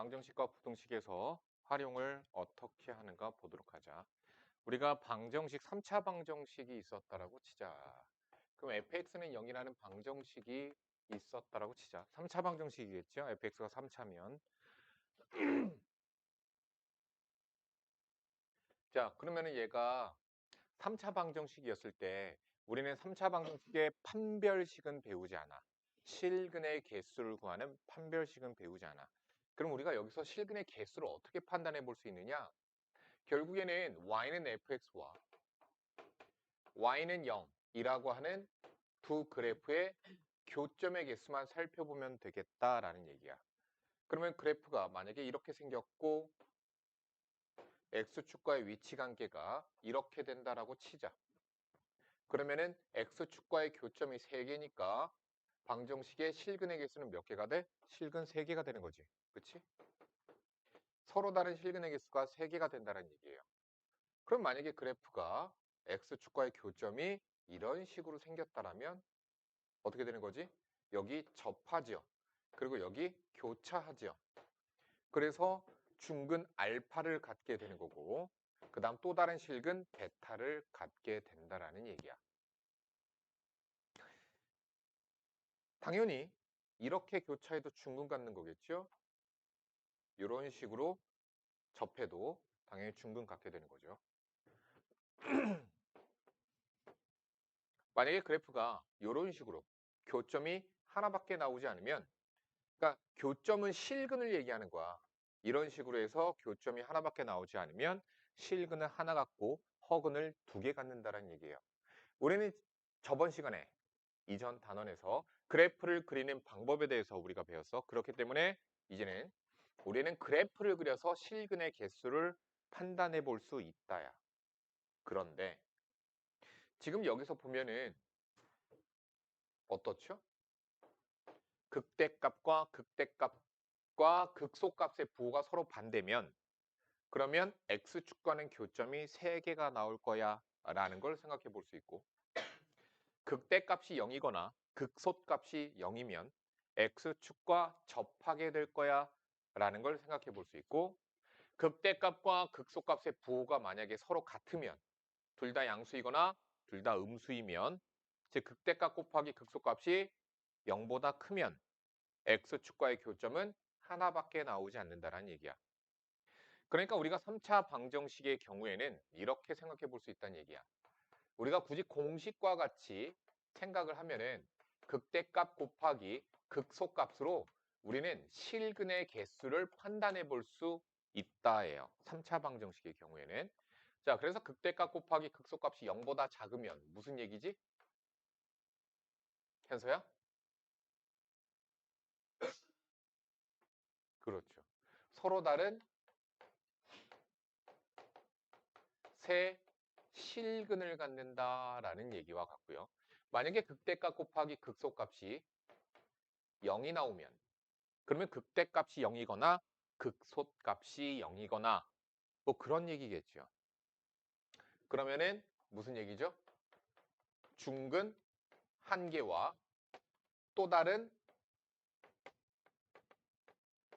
방정식과 부등식에서 활용을 어떻게 하는가 보도록 하자. 우리가 방정식 3차 방정식이 있었다라고 치자. 그럼 fx는 0이라는 방정식이 있었다라고 치자. 3차 방정식이겠죠? fx가 3차면. 자, 그러면은 얘가 3차 방정식이었을 때 우리는 3차 방정식의 판별식은 배우지 않아. 실근의 개수를 구하는 판별식은 배우지 않아. 그럼 우리가 여기서 실근의 개수를 어떻게 판단해 볼 수 있느냐? 결국에는 y는 fx와 y는 0이라고 하는 두 그래프의 교점의 개수만 살펴보면 되겠다라는 얘기야. 그러면 그래프가 만약에 이렇게 생겼고 x축과의 위치 관계가 이렇게 된다라고 치자. 그러면은 x축과의 교점이 3개니까 방정식의 실근의 개수는 몇 개가 돼? 실근 3개가 되는 거지. 그치? 서로 다른 실근의 개수가 3개가 된다는 얘기예요. 그럼 만약에 그래프가 x축과의 교점이 이런 식으로 생겼다라면 어떻게 되는 거지? 여기 접하죠. 그리고 여기 교차하죠. 그래서 중근 알파를 갖게 되는 거고 그 다음 또 다른 실근 베타를 갖게 된다라는 얘기야. 당연히 이렇게 교차해도 중근 갖는 거겠죠? 이런 식으로 접해도 당연히 중근 갖게 되는 거죠. 만약에 그래프가 이런 식으로 교점이 하나밖에 나오지 않으면 그러니까 교점은 실근을 얘기하는 거야. 이런 식으로 해서 교점이 하나밖에 나오지 않으면 실근을 하나 갖고 허근을 2개 갖는다는 얘기예요. 우리는 저번 시간에 이전 단원에서 그래프를 그리는 방법에 대해서 우리가 배웠어. 그렇기 때문에 이제는 우리는 그래프를 그려서 실근의 개수를 판단해 볼 수 있다야. 그런데 지금 여기서 보면은 어떻죠? 극대값과 극소값의 부호가 서로 반대면 그러면 x축과는 교점이 3개가 나올 거야 라는 걸 생각해 볼 수 있고 극대값이 0이거나 극소값이 0이면 x축과 접하게 될 거야 라는 걸 생각해 볼 수 있고 극대값과 극소값의 부호가 만약에 서로 같으면 둘 다 양수이거나 둘 다 음수이면 즉 극대값 곱하기 극소값이 0보다 크면 x축과의 교점은 하나밖에 나오지 않는다는 얘기야. 그러니까 우리가 3차 방정식의 경우에는 이렇게 생각해 볼 수 있다는 얘기야. 우리가 굳이 공식과 같이 생각을 하면은 극대값 곱하기 극소값으로 우리는 실근의 개수를 판단해 볼 수 있다예요. 3차 방정식의 경우에는. 자, 그래서 극대값 곱하기 극소값이 0보다 작으면 무슨 얘기지? 현서야? 그렇죠. 서로 다른 새 실근을 갖는다라는 얘기와 같고요. 만약에 극대값 곱하기 극소값이 0이 나오면 그러면 극대값이 0이거나 극소값이 0이거나 뭐 그런 얘기겠죠. 그러면은 무슨 얘기죠? 중근 한 개와 또 다른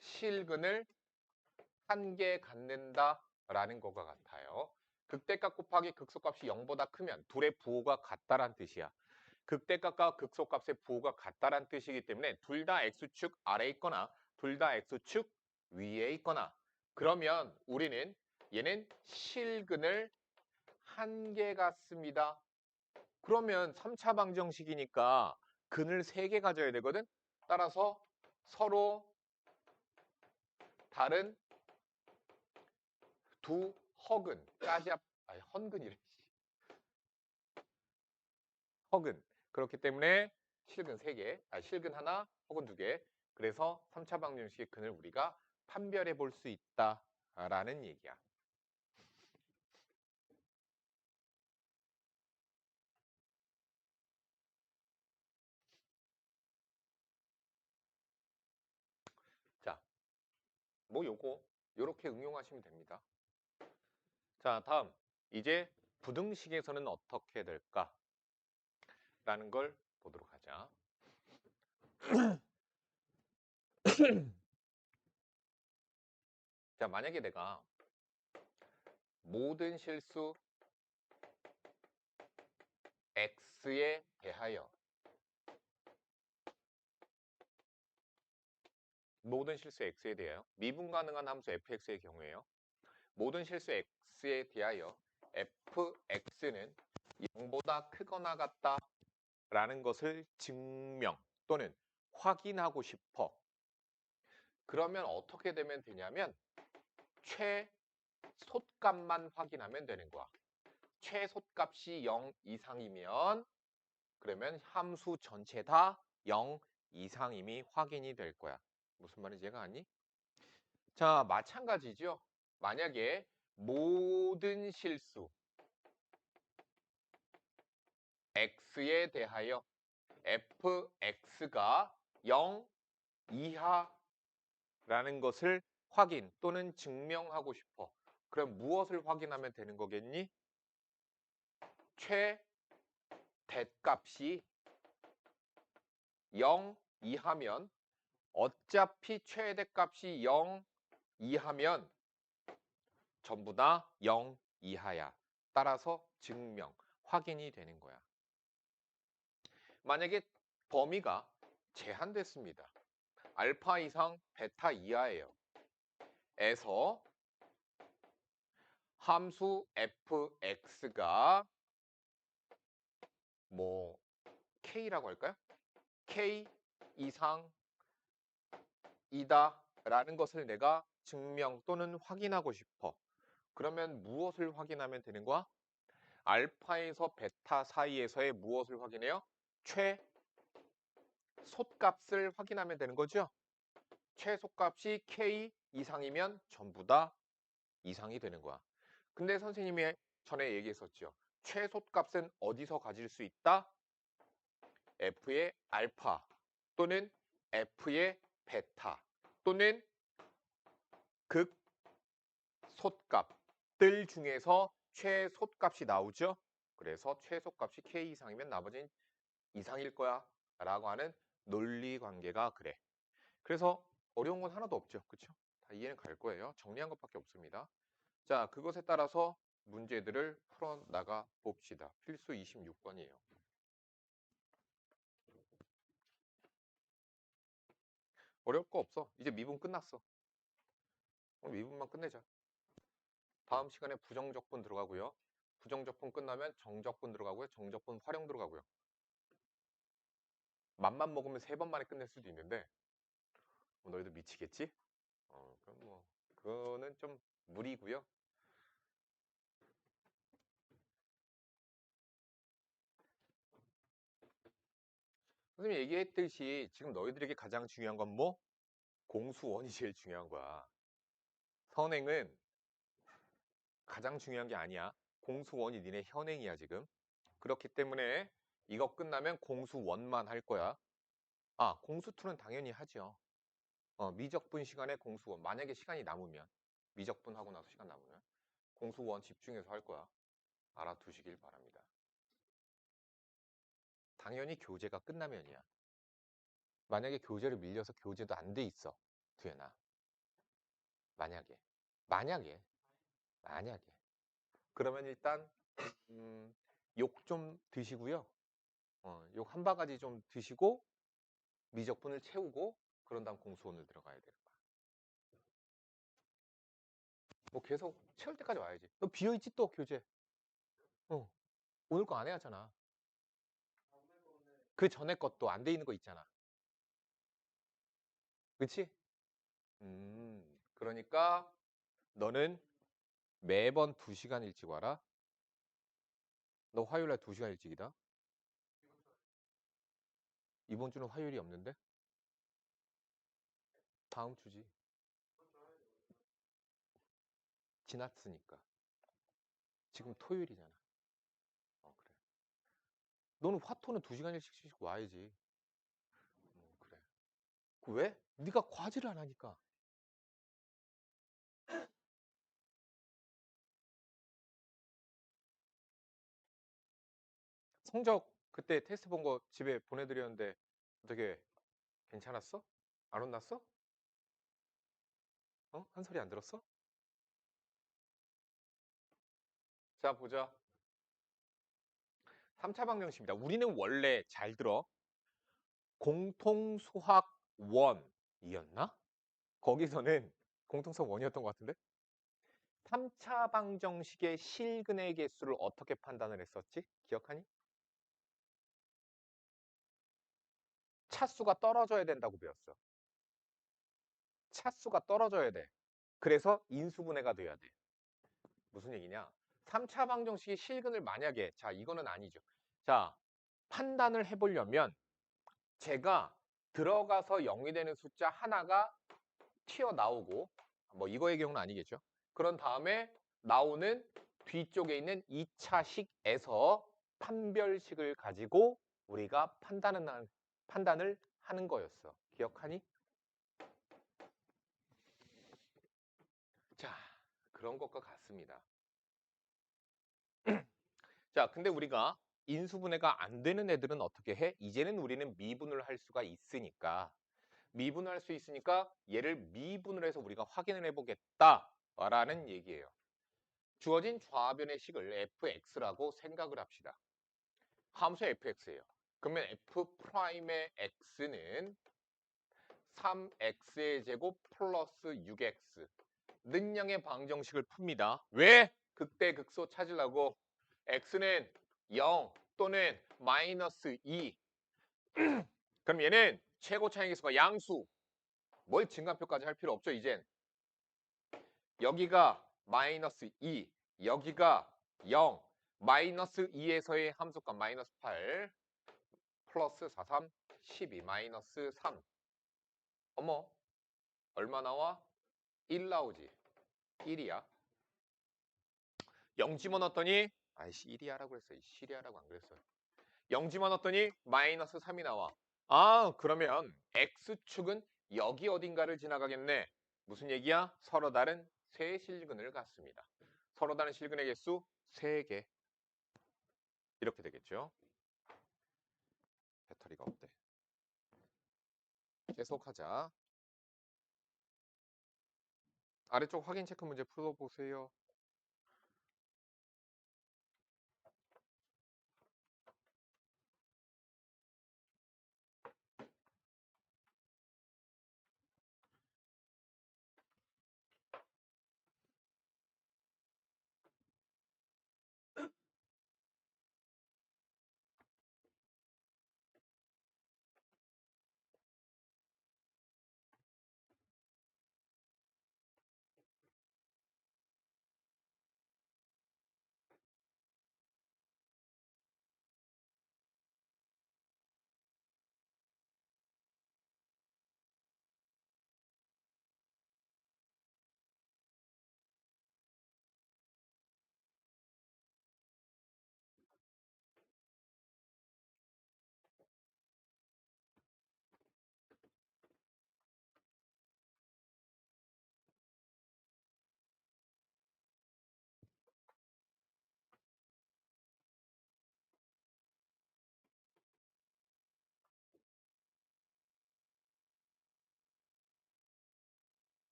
실근을 한 개 갖는다라는 것과 같아요. 극대값 곱하기 극소값이 0보다 크면 둘의 부호가 같다란 뜻이야. 극대값과 극소값의 부호가 같다란 뜻이기 때문에 둘 다 x축 아래에 있거나 둘 다 x축 위에 있거나 그러면 우리는 얘는 실근을 한 개 갖습니다. 그러면 3차 방정식이니까 근을 3개 가져야 되거든. 따라서 서로 다른 두 허근, 아니 헌근이래. 허근. 그렇기 때문에 실근 3개, 실근 하나, 허근 2개. 그래서 3차 방정식의 근을 우리가 판별해 볼 수 있다라는 얘기야. 자, 뭐 요렇게 응용하시면 됩니다. 자, 다음. 이제 부등식에서는 어떻게 될까? 라는 걸 보도록 하자. 자, 만약에 내가 모든 실수 x에 대하여 모든 실수 x에 대하여 미분 가능한 함수 fx의 경우에요. 모든 실수 x에 대하여 fx는 0보다 크거나 같다 라는 것을 증명 또는 확인하고 싶어. 그러면 어떻게 되면 되냐면 최소값만 확인하면 되는 거야. 최소값이 0 이상이면 그러면 함수 전체 다 0 이상임이 확인이 될 거야. 무슨 말인지 이해가 가니? 자, 마찬가지죠. 만약에 모든 실수 x에 대하여 fx가 0 이하라는 것을 확인 또는 증명하고 싶어. 그럼 무엇을 확인하면 되는 거겠니? 최대값이 0 이하면 어차피 최대값이 0 이하면 전부 다 0 이하야. 따라서 증명, 확인이 되는 거야. 만약에 범위가 제한됐습니다. 알파 이상 베타 이하예요. 에서 함수 fx가 뭐 k라고 할까요? k 이상이다 라는 것을 내가 증명 또는 확인하고 싶어. 그러면 무엇을 확인하면 되는 거야? 알파에서 베타 사이에서의 무엇을 확인해요? 최소값을 확인하면 되는 거죠. 최소값이 k 이상이면 전부 다 이상이 되는 거야. 근데 선생님이 전에 얘기했었죠. 최소값은 어디서 가질 수 있다? f의 알파 또는 f의 베타 또는 극소값들 중에서 최소값이 나오죠. 그래서 최소값이 k 이상이면 나머지는 이상일 거야 라고 하는 논리 관계가 그래. 그래서 어려운 건 하나도 없죠. 그쵸? 다 이해는 갈 거예요. 정리한 것밖에 없습니다. 자, 그것에 따라서 문제들을 풀어나가 봅시다. 필수 26번이에요. 어려울 거 없어. 이제 미분 끝났어. 오늘 미분만 끝내자. 다음 시간에 부정적분 들어가고요. 부정적분 끝나면 정적분 들어가고요. 정적분 활용 들어가고요. 맘만 먹으면 3번 만에 끝낼 수도 있는데 뭐 너희들 미치겠지? 그럼 뭐 그거는 좀 무리고요. 선생님이 얘기했듯이 지금 너희들에게 가장 중요한 건 뭐? 공수원이 제일 중요한 거야. 선행은 가장 중요한 게 아니야. 공수원이 니네 현행이야 지금. 그렇기 때문에 이거 끝나면 공수원만 할 거야. 아, 공수투는 당연히 하죠. 미적분 시간에 공수원. 만약에 시간이 남으면 미적분 하고 나서 시간 남으면 공수원 집중해서 할 거야. 알아두시길 바랍니다. 당연히 교재가 끝나면이야. 만약에 교재를 밀려서 교재도 안 돼 있어. 두현아. 만약에. 만약에. 만약에. 그러면 일단 욕 좀 드시고요. 욕 한 바가지 좀 드시고 미적분을 채우고 그런 다음 공수원을 들어가야 되는 거야. 뭐 계속 채울 때까지 와야지. 너 비어있지 또 교재. 오늘 거 안 해야잖아. 그 전에 것도 안 돼 있는 거 있잖아. 그치? 그러니까 너는 매번 2시간 일찍 와라. 너 화요일날 2시간 일찍이다. 이번 주는 화요일이 없는데? 다음 주지. 지났으니까. 지금 토요일이잖아. 그래. 너는 화토는 2시간 일찍 와야지. 그래. 왜? 네가 과제를 안 하니까. 성적 그때 테스트 본 거 집에 보내드렸는데 어떻게 괜찮았어? 안 혼났어? 한 소리 안 들었어? 자, 보자. 3차 방정식입니다. 우리는 원래 잘 들어. 공통수학 원이었나? 거기서는 공통수학 원이었던 것 같은데? 3차 방정식의 실근의 개수를 어떻게 판단을 했었지? 기억하니? 차수가 떨어져야 된다고 배웠어. 차수가 떨어져야 돼. 그래서 인수분해가 돼야 돼. 무슨 얘기냐? 3차 방정식의 실근을 만약에, 자, 이거는 아니죠. 자, 판단을 해보려면 제가 들어가서 0이 되는 숫자 하나가 튀어나오고, 뭐 이거의 경우는 아니겠죠. 그런 다음에 나오는 뒤쪽에 있는 2차식에서 판별식을 가지고 우리가 판단을 하는 거였어. 기억하니? 자, 그런 것과 같습니다. 자, 근데 우리가 인수분해가 안 되는 애들은 어떻게 해? 이제는 우리는 미분을 할 수가 있으니까 미분을 할 수 있으니까 얘를 미분을 해서 우리가 확인을 해보겠다라는 얘기예요. 주어진 좌변의 식을 fx라고 생각을 합시다. 함수 fx예요. 그러면 f'의 x는 3x의 제곱 플러스 6x 능량의 방정식을 풉니다. 왜? 극대 극소 찾으려고. x는 0 또는 마이너스 2. 그럼 얘는 최고 차이계수가 양수. 뭘 증가표까지 할 필요 없죠, 이젠. 여기가 마이너스 2, 여기가 0, 마이너스 2에서의 함수값 마이너스 8, 플러스 4, 3, 12, 마이너스 3. 어머, 얼마 나와? 1 나오지. 1이야. 0 집어넣었더니, 아이씨, 1이 하라고 그랬어. 1이 하라고 안 그랬어. 0 집어넣었더니 마이너스 3이 나와. 아, 그러면 X축은 여기 어딘가를 지나가겠네. 무슨 얘기야? 서로 다른 세 실근을 갖습니다. 서로 다른 실근의 개수 3개. 이렇게 되겠죠. 배터리가 없대. 계속하자. 아래쪽 확인 체크 문제 풀어보세요.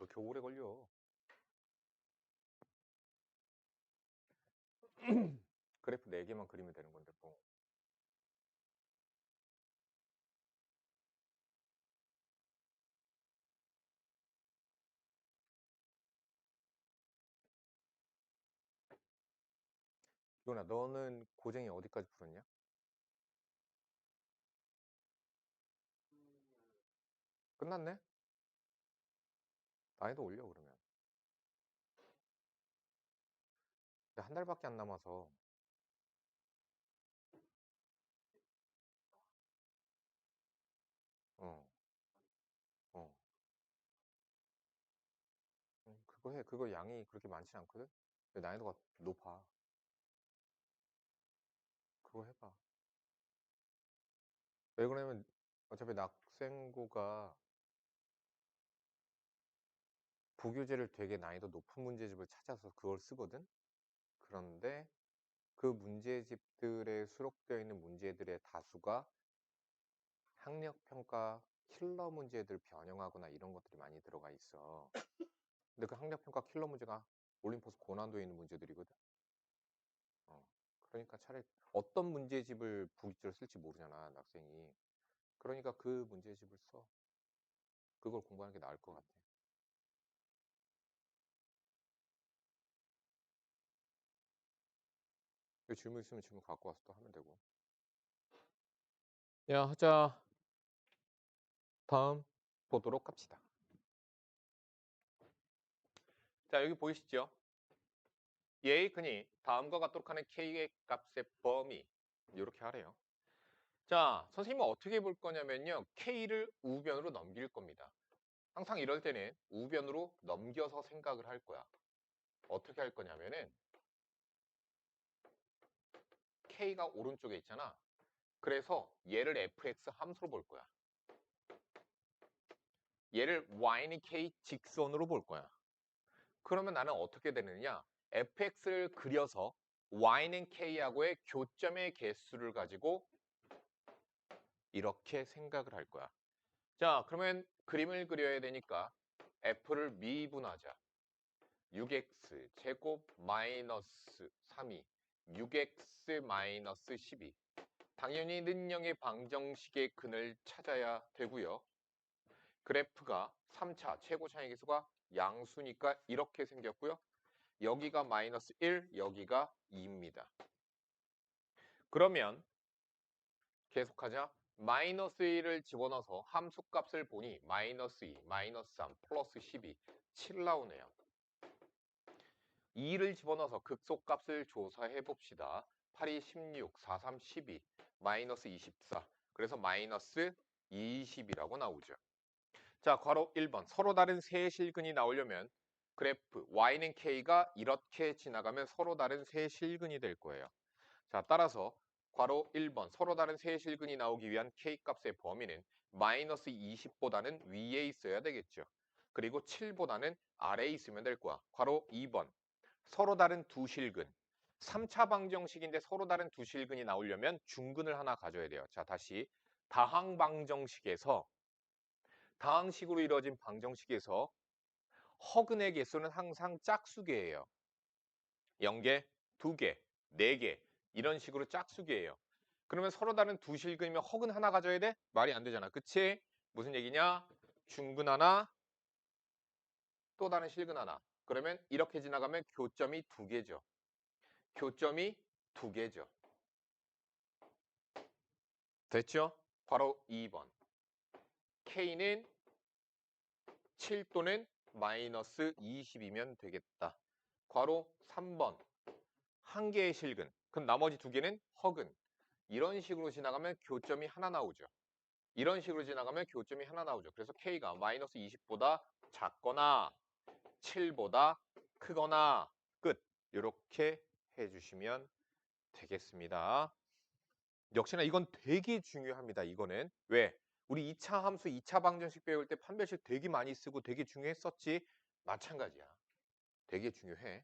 왜 이렇게 오래 걸려? 그래프 4개만 그리면 되는 건데 뭐. 이거나 너는 고쟁이 어디까지 풀었냐? 끝났네? 난이도 올려 그러면. 근데 한 달밖에 안 남아서. 어, 어. 그거 해. 그거 양이 그렇게 많지 않거든? 근데 난이도가 높아. 그거 해봐. 왜 그러냐면 어차피 낙생고가 부교재를 되게 난이도 높은 문제집을 찾아서 그걸 쓰거든. 그런데 그 문제집들에 수록되어 있는 문제들의 다수가 학력평가 킬러 문제들 변형하거나 이런 것들이 많이 들어가 있어. 근데 그 학력평가 킬러 문제가 올림포스 고난도에 있는 문제들이거든. 어. 그러니까 차라리 어떤 문제집을 부기적으로 쓸지 모르잖아, 학생이. 그러니까 그 문제집을 써. 그걸 공부하는 게 나을 것 같아. 그 질문 있으면 질문 갖고 와서 또 하면 되고. 야, 하자. 다음 보도록 합시다. 자, 여기 보이시죠? 얘의 근이 다음과 같도록 하는 k의 값의 범위. 이렇게 하래요. 자, 선생님은 어떻게 볼 거냐면요. k를 우변으로 넘길 겁니다. 항상 이럴 때는 우변으로 넘겨서 생각을 할 거야. 어떻게 할 거냐면은 k가 오른쪽에 있잖아. 그래서 얘를 fx 함수로 볼 거야. 얘를 y는 k 직선으로 볼 거야. 그러면 나는 어떻게 되느냐? fx를 그려서 y는 k하고의 교점의 개수를 가지고 이렇게 생각을 할 거야. 자, 그러면 그림을 그려야 되니까 f를 미분하자. 6x 제곱 마이너스 3이 6x 마이너스 12. 당연히 는영의 방정식의 근을 찾아야 되고요. 그래프가 3차 최고 차이계수가 양수니까 이렇게 생겼고요. 여기가 마이너스 1, 여기가 2입니다. 그러면 계속하자. 마이너스 1을 집어넣어서 함수값을 보니 마이너스 2, 마이너스 3, 플러스 12, 7 나오네요. 2를 집어넣어서 극소값을 조사해 봅시다. 8이 16, 4, 3, 12, 마이너스 24. 그래서 마이너스 20이라고 나오죠. 자, 괄호 1번. 서로 다른 세 실근이 나오려면 그래프 y는 k가 이렇게 지나가면 서로 다른 세 실근이 될 거예요. 자, 따라서 괄호 1번. 서로 다른 세 실근이 나오기 위한 k값의 범위는 마이너스 20보다는 위에 있어야 되겠죠. 그리고 7보다는 아래에 있으면 될 거야. 괄호 2번. 서로 다른 두 실근. 3차 방정식인데 서로 다른 두 실근이 나오려면 중근을 하나 가져야 돼요. 자, 다시 다항 방정식에서 다항식으로 이루어진 방정식에서 허근의 개수는 항상 짝수개예요. 0개, 2개, 4개 이런 식으로 짝수개예요. 그러면 서로 다른 두 실근이면 허근 하나 가져야 돼? 말이 안 되잖아. 그치? 무슨 얘기냐? 중근 하나, 또 다른 실근 하나. 그러면 이렇게 지나가면 교점이 2개죠. 교점이 2개죠. 됐죠? 바로 2번. K는 7 또는 마이너스 20이면 되겠다. 괄호 3번. 한 개의 실근. 그럼 나머지 두 개는 허근. 이런 식으로 지나가면 교점이 하나 나오죠. 이런 식으로 지나가면 교점이 하나 나오죠. 그래서 K가 마이너스 20보다 작거나 7보다 크거나 끝. 이렇게 해주시면 되겠습니다. 역시나 이건 되게 중요합니다. 이거는. 왜? 우리 2차 함수, 2차 방정식 배울 때 판별식 되게 많이 쓰고 되게 중요했었지? 마찬가지야. 되게 중요해.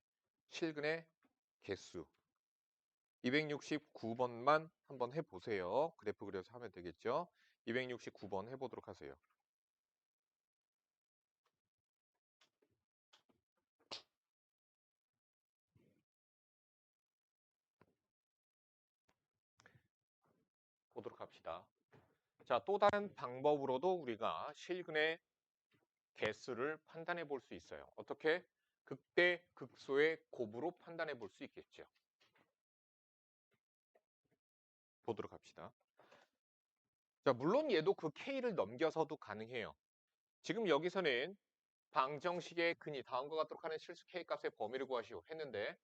실근의 개수. 269번만 한번 해보세요. 그래프 그려서 하면 되겠죠? 269번 해보도록 하세요. 보도록 합시다. 자, 또 다른 방법으로도 우리가 실근의 개수를 판단해 볼 수 있어요. 어떻게? 극대, 극소의 곱으로 판단해 볼 수 있겠죠. 보도록 합시다. 자, 물론 얘도 그 K를 넘겨서도 가능해요. 지금 여기서는 방정식의 근이 다음과 같도록 하는 실수 K 값의 범위를 구하시오 했는데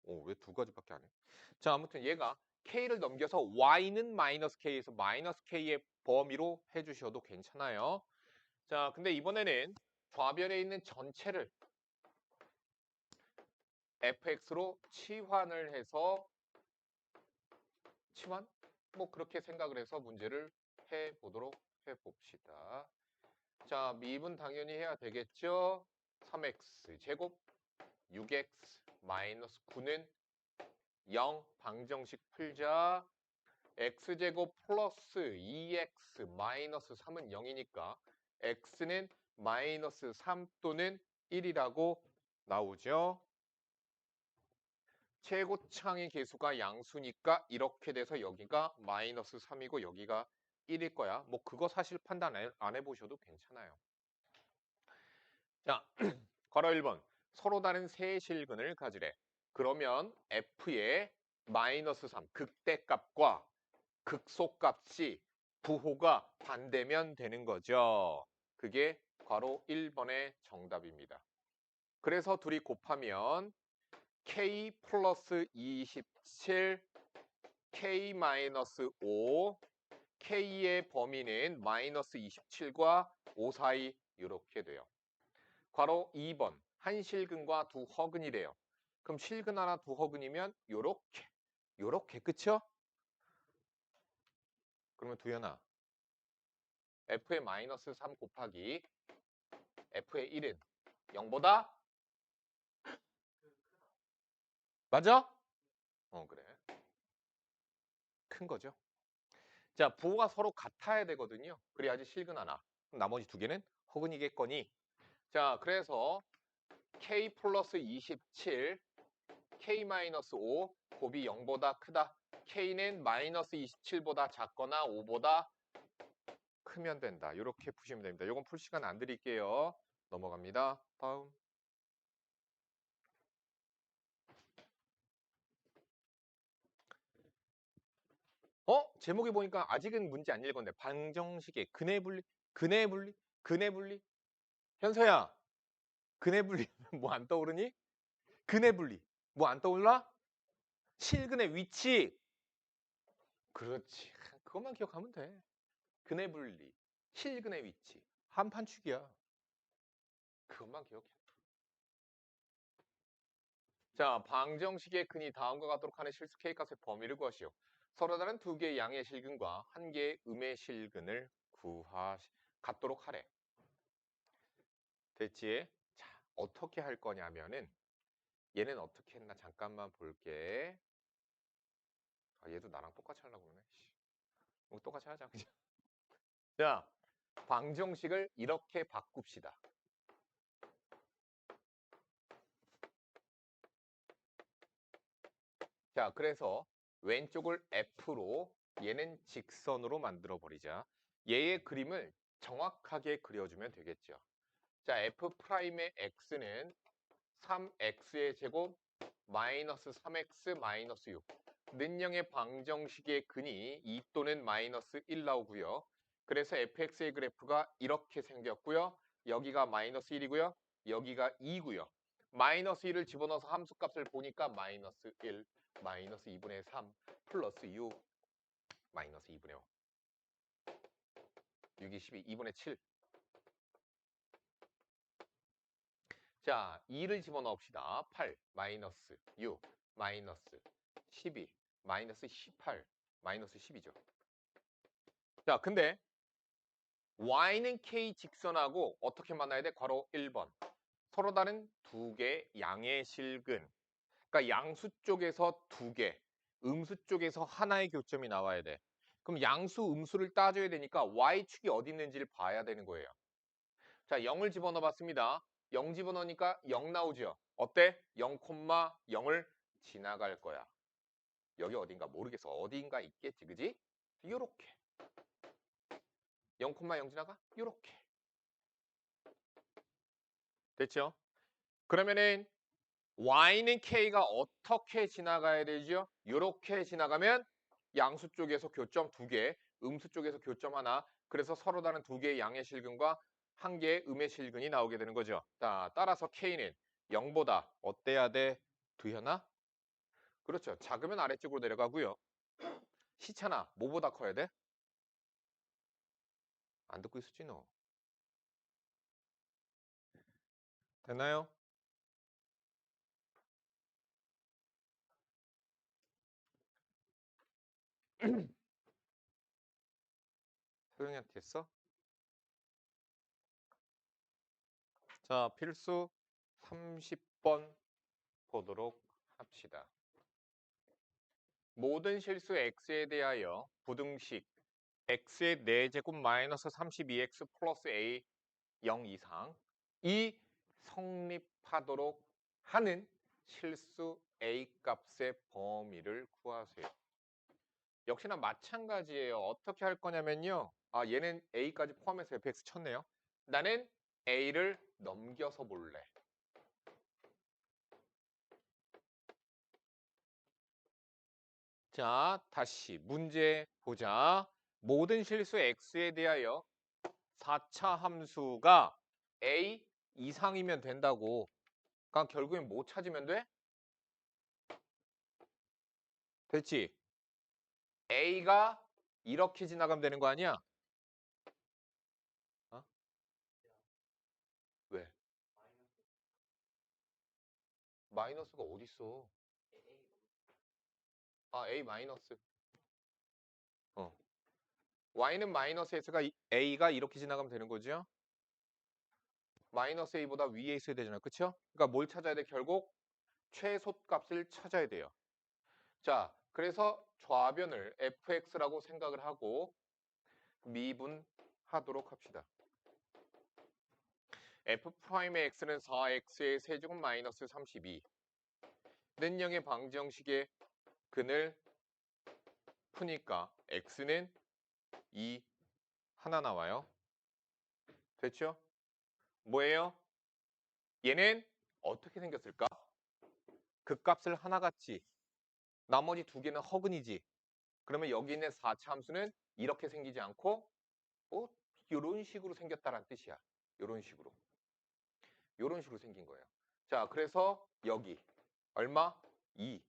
왜 두 가지밖에 안 해? 자, 아무튼 얘가 K를 넘겨서 Y는 마이너스 K에서 마이너스 K의 범위로 해주셔도 괜찮아요. 자, 근데 이번에는 좌변에 있는 전체를 fx로 치환을 해서 치환? 뭐 그렇게 생각을 해서 문제를 해보도록 해봅시다. 자, 미분 당연히 해야 되겠죠? 3x 제곱 6x 마이너스 9는 0 방정식 풀자. x제곱 플러스 2x 마이너스 3은 0이니까 x는 마이너스 3 또는 1이라고 나오죠. 최고창의 개수가 양수니까 이렇게 돼서 여기가 마이너스 3이고 여기가 1일 거야. 뭐 그거 사실 판단 안 해보셔도 괜찮아요. 자, 괄호 1번. 서로 다른 세 실근을 가지래. 그러면 f의 마이너스 3 극대값과 극소값이 부호가 반대면 되는 거죠. 그게 괄호 1번의 정답입니다. 그래서 둘이 곱하면 k 플러스 27, k 마이너스 5, k의 범위는 마이너스 27과 5 사이 이렇게 돼요. 괄호 2번. 한 실근과 두 허근이래요. 그럼 실근 하나 두 허근이면 요렇게 그쵸? 그러면 두현아 f의 마이너스 3 곱하기 f의 1은 0보다 맞아? 그래. 큰 거죠. 자, 부호가 서로 같아야 되거든요. 그래야지 실근 하나. 그럼 나머지 두 개는 허근이겠거니. 자, 그래서 k 플러스 27, k 마이너스 5, 곱이 0보다 크다. k는 마이너스 27보다 작거나 5보다 크면 된다. 이렇게 푸시면 됩니다. 이건 풀 시간 안 드릴게요. 넘어갑니다. 다음. 제목이 보니까 아직은 문제 안 읽었네. 방정식의 근해분리, 근해분리, 근해분리. 현서야, 근해분리 뭐 안 떠오르니? 근해분리 뭐 안 떠올라? 실근의 위치. 그렇지. 그것만 기억하면 돼. 근해분리, 실근의 위치. 한판축이야. 그것만 기억해. 자, 방정식의 근이 다음과 같도록 하는 실수 K값의 범위를 구하시오. 서로 다른 두 개의 양의 실근과 한 개의 음의 실근을 갖도록 하래. 됐지? 자, 어떻게 할 거냐면은 얘는 어떻게 했나 잠깐만 볼게. 아, 얘도 나랑 똑같이 하려고 그러네. 뭐 똑같이 하자 그냥. 자, 방정식을 이렇게 바꿉시다. 자, 그래서 왼쪽을 F로 얘는 직선으로 만들어 버리자. 얘의 그림을 정확하게 그려주면 되겠죠. 자, F'의 X는 3X의 제곱 마이너스 3X 마이너스 6. 는영의 방정식의 근이 2 또는 마이너스 1 나오고요. 그래서 fx의 그래프가 이렇게 생겼고요. 여기가 마이너스 1이고요. 여기가 2고요. 마이너스 1을 집어넣어서 함수값을 보니까 마이너스 1, 마이너스 2분의 3, 플러스 6, 마이너스 2분의 5. 6이 12, 2분의 7. 자, 2를 집어넣읍시다. 8, 마이너스 6, 마이너스 12, 마이너스 18, 마이너스 10이죠. 자, 근데 y는 k 직선하고 어떻게 만나야 돼? 괄호 1번. 서로 다른 두 개 양의 실근. 그러니까 양수 쪽에서 두 개, 음수 쪽에서 하나의 교점이 나와야 돼. 그럼 양수, 음수를 따져야 되니까 y축이 어디 있는지를 봐야 되는 거예요. 자, 0을 집어넣어 봤습니다. 0 집어넣으니까 0 나오죠. 어때? 0,0을 지나갈 거야. 여기 어딘가 모르겠어. 어딘가 있겠지, 그지? 요렇게. 0,0 지나가? 요렇게. 됐죠? 그러면은 y는 k가 어떻게 지나가야 되죠? 요렇게 지나가면 양수 쪽에서 교점 두 개, 음수 쪽에서 교점 하나. 그래서 서로 다른 두 개의 양의 실근과 한 개의 음의 실근이 나오게 되는 거죠. 자, 따라서 k는 0보다 어때야 돼? 두현아? 그렇죠. 작으면 아래쪽으로 내려가고요. 시차나 뭐보다 커야 돼? 안 듣고 있었지 너. 됐나요? 소영이한테 했어? 자, 필수 30번 보도록 합시다. 모든 실수 x에 대하여 부등식 x의 4제곱 마이너스 32x 플러스 a 0 이상 이 성립하도록 하는 실수 a 값의 범위를 구하세요. 역시나 마찬가지예요. 어떻게 할 거냐면요. 얘는 a까지 포함해서 fx 쳤네요. 나는 a를 넘겨서 볼래. 자, 다시 문제 보자. 모든 실수 x에 대하여 4차 함수가 a 이상이면 된다고. 그러니까 결국엔 뭐 찾으면 돼? 됐지? a가 이렇게 지나가면 되는 거 아니야? 어? 왜? 마이너스가 어디 있어? a 마이너스. 어. y는 마이너스 s가 a가 이렇게 지나가면 되는 거죠? 마이너스 a보다 위에 있어야 되잖아요. 그쵸? 그러니까 뭘 찾아야 돼? 결국 최소값을 찾아야 돼요. 자, 그래서 좌변을 fx라고 생각을 하고 미분하도록 합시다. f'의 x는 4x의 세제곱 마이너스 32. 는 0의 방정식의 근을 푸니까 x는 2 하나 나와요. 됐죠? 뭐예요? 얘는 어떻게 생겼을까? 극값을 하나 같이 나머지 두 개는 허근이지. 그러면 여기 있는 4차 함수는 이렇게 생기지 않고 이런 식으로 생겼다는 뜻이야. 이런 식으로. 이런 식으로 생긴 거예요. 자, 그래서 여기 얼마? 2.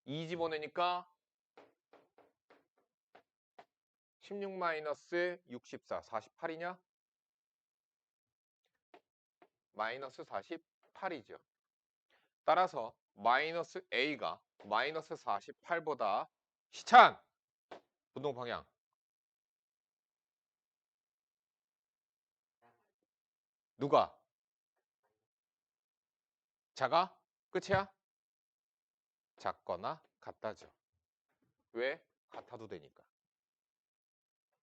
2 집어내니까 16 마이너스 64, 48이냐? 마이너스 48이죠. 따라서 마이너스 a가 마이너스 48보다 시찬 분동 방향. 누가? 작아? 끝이야? 작거나 같다죠. 왜? 같아도 되니까.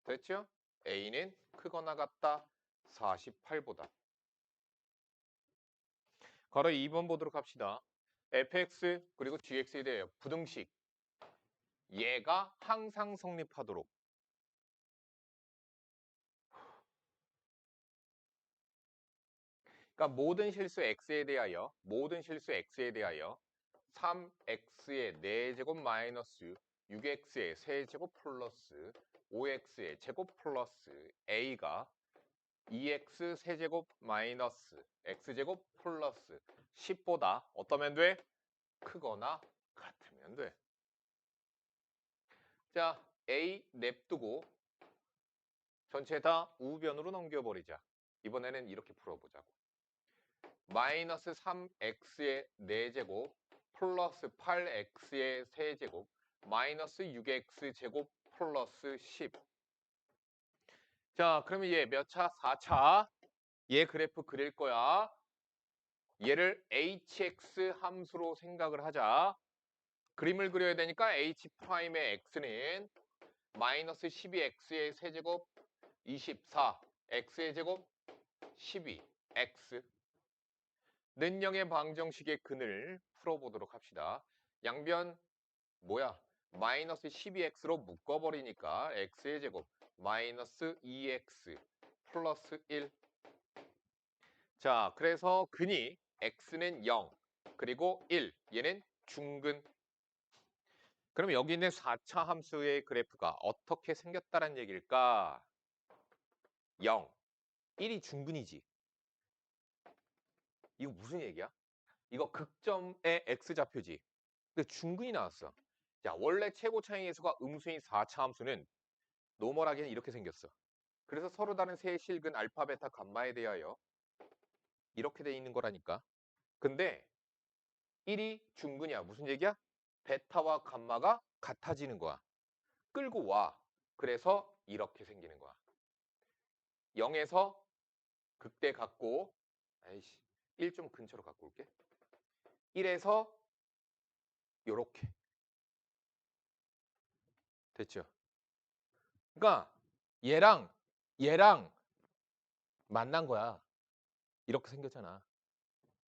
됐죠? a는 크거나 같다 48보다. 바로 2번 보도록 합시다. fx 그리고 gx에 대해 부등식 얘가 항상 성립하도록. 그러니까 모든 실수 x에 대하여 3x의 4제곱 마이너스 6x의 세제곱 플러스 5x의 제곱 플러스 a가 2x 세제곱 마이너스 x제곱 플러스 10보다 어떠면 돼? 크거나 같으면 돼. 자, a 냅두고 전체 다 우변으로 넘겨버리자. 이번에는 이렇게 풀어보자고. 마이너스 3x의 4제곱 플러스 8x의 세제곱 마이너스 6x 제곱 플러스 10. 자, 그러면 얘 몇 차? 4차. 얘 그래프 그릴 거야. 얘를 hx 함수로 생각을 하자. 그림을 그려야 되니까 h'의 x는 마이너스 12x의 세제곱 24, x의 제곱 12, x. 는 0의 방정식의 근을 풀어보도록 합시다. 양변 뭐야? 마이너스 12x로 묶어버리니까 x의 제곱 마이너스 2x 플러스 1. 자, 그래서 근이 x는 0 그리고 1. 얘는 중근. 그럼 여기 있는 4차 함수의 그래프가 어떻게 생겼다는 얘기일까? 0. 1이 중근이지. 이거 무슨 얘기야? 이거 극점의 x좌표지. 근데 중근이 나왔어. 자, 원래 최고 차이 계수가 음수인 4차 함수는 노멀하게는 이렇게 생겼어. 그래서 서로 다른 세 실근 알파, 베타, 감마에 대하여 이렇게 돼 있는 거라니까. 근데 1이 중근이야. 무슨 얘기야? 베타와 감마가 같아지는 거야. 끌고 와. 그래서 이렇게 생기는 거야. 0에서 극대 갖고 아이씨 1 좀 근처로 갖고 올게. 1에서 요렇게 됐죠. 그러니까 얘랑 만난 거야. 이렇게 생겼잖아.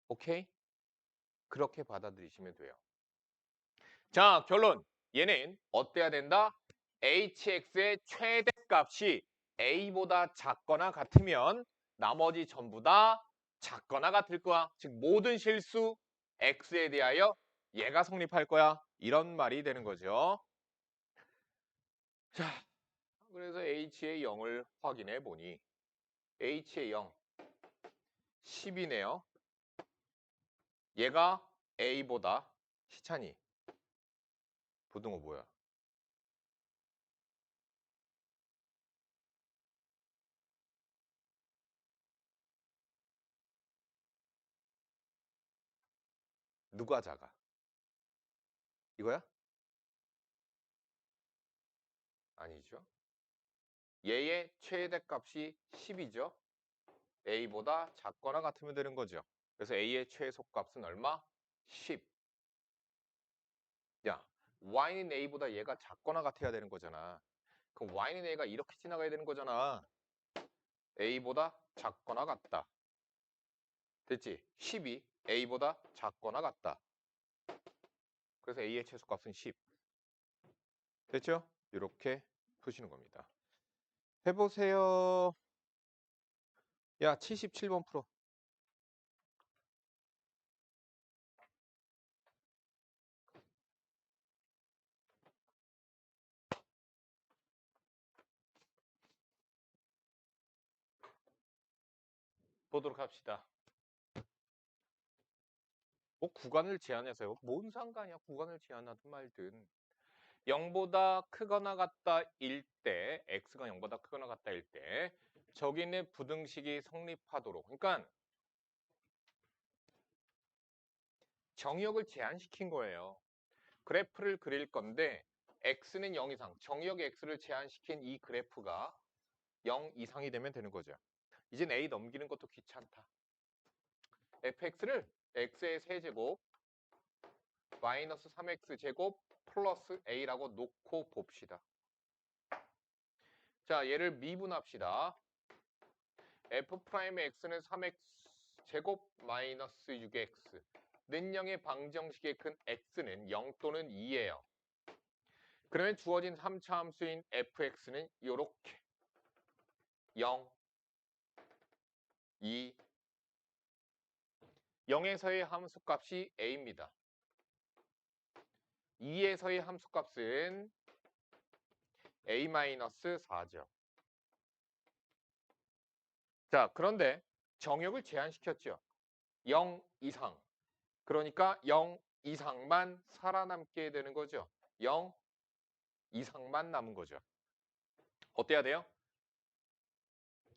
오케이? 그렇게 받아들이시면 돼요. 자, 결론. 얘는 어때야 된다? hx의 최대값이 a보다 작거나 같으면 나머지 전부 다 작거나 같을 거야. 즉 모든 실수 x에 대하여 얘가 성립할 거야. 이런 말이 되는 거죠. 자, 그래서 h의 0을 확인해 보니 h의 0, 10이네요. 얘가 a보다 시차니 부등호 뭐야? 누가 작아? 이거야? 아니죠. 얘의 최대값이 10이죠. a보다 작거나 같으면 되는 거죠. 그래서 a의 최소값은 얼마? 10. 야, y는 a보다 얘가 작거나 같아야 되는 거잖아. 그럼 y는 a가 이렇게 지나가야 되는 거잖아. a보다 작거나 같다. 됐지? 10이 a보다 작거나 같다. 그래서 a의 최소값은 10. 됐죠? 이렇게 푸시는 겁니다. 해보세요. 야, 77번 풀어. 보도록 합시다. 뭐 구간을 제한해서요. 뭔 상관이야. 구간을 제한하든 말든. 0보다 크거나 같다일 때, x가 0보다 크거나 같다일 때 저기 있는 부등식이 성립하도록. 그러니까 정의역을 제한시킨 거예요. 그래프를 그릴 건데 x는 0 이상, 정의역 x를 제한시킨 이 그래프가 0 이상이 되면 되는 거죠. 이젠 a 넘기는 것도 귀찮다. fx를 x의 세제곱 마이너스 3x 제곱 플러스 a라고 놓고 봅시다. 자, 얘를 미분합시다. f'의 x는 3x 제곱 마이너스 6x. 는영의 방정식의 큰 x는 0 또는 2예요. 그러면 주어진 3차 함수인 fx는 요렇게 0, 2, 0에서의 함수값이 a입니다. 2에서의 함수값은 a-4죠. 자, 그런데 정역을 제한시켰죠. 0 이상. 그러니까 0 이상만 살아남게 되는 거죠. 0 이상만 남은 거죠. 어때야 돼요?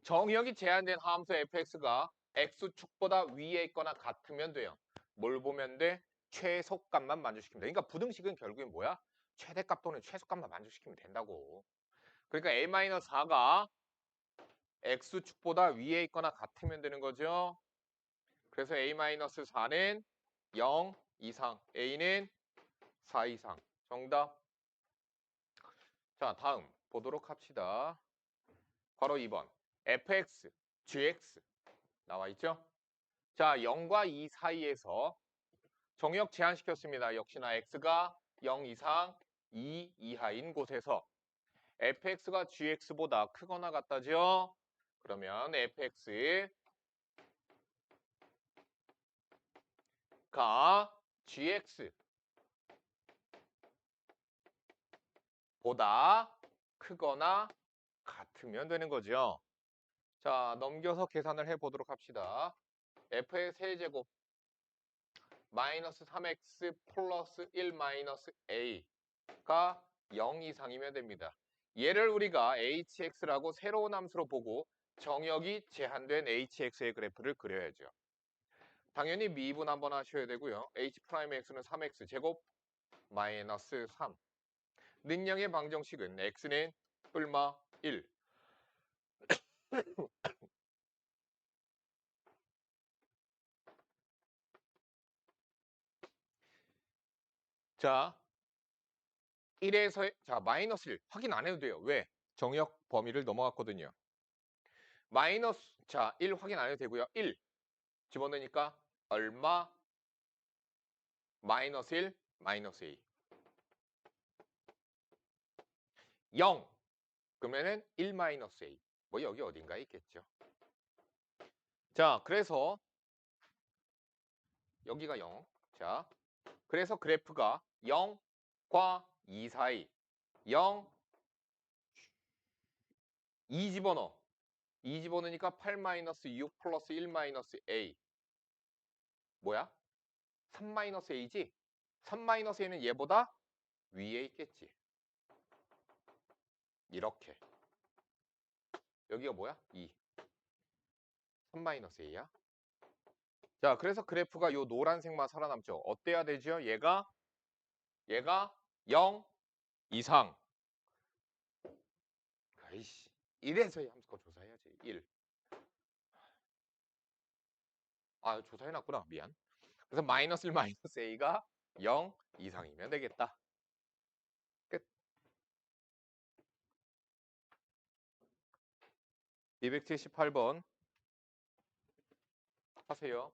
정역이 제한된 함수 fx가 x축보다 위에 있거나 같으면 돼요. 뭘 보면 돼? 최소값만 만족시키면 돼. 그러니까 부등식은 결국엔 뭐야? 최대값 또는 최소값만 만족시키면 된다고. 그러니까 a-4가 x축보다 위에 있거나 같으면 되는 거죠. 그래서 a-4는 0 이상, a는 4 이상. 정답. 자, 다음 보도록 합시다. 바로 2번. fx, gx 나와 있죠? 자, 0과 2 사이에서 정역 제한시켰습니다. 역시나 x가 0 이상, 2 이하인 곳에서 fx가 gx보다 크거나 같다죠? 그러면 fx가 gx보다 크거나 같으면 되는 거죠. 자, 넘겨서 계산을 해보도록 합시다. f의 세제곱 마이너스 3x 플러스 1 마이너스 a가 0 이상이면 됩니다. 얘를 우리가 hx라고 새로운 함수로 보고 정역이 제한된 hx의 그래프를 그려야죠. 당연히 미분 한번 하셔야 되고요. h'x는 3x 제곱 마이너스 3. 능량의 방정식은 x는 뿔마 1. 자, 1에서 자, 마이너스 1 확인 안 해도 돼요. 왜? 정역 범위를 넘어갔거든요. 마이너스 자, 1 확인 안 해도 되고요. 1 집어넣으니까 얼마? 마이너스 1, 마이너스 A. 0 그러면은 1 마이너스 A. 뭐 여기 어딘가에 있겠죠. 자, 그래서 여기가 0. 자, 그래서 그래프가 0과 2 사이 0, 2 집어넣어. 2 집어넣으니까 8 마이너스 6 플러스 1 마이너스 A. 뭐야? 3 마이너스 A지? 3 마이너스 A는 얘보다 위에 있겠지. 이렇게. 여기가 뭐야? 2. 3 마이너스 A야. 자, 그래서 그래프가 요 노란색만 살아남죠. 어때야 되죠? 얘가 0 이상. 아이씨. 1에서의 함수가 조사해야지. 1. 아, 조사해놨구나. 미안. 그래서 마이너스 1 마이너스 A가 0 이상이면 되겠다. 끝. 278번 하세요.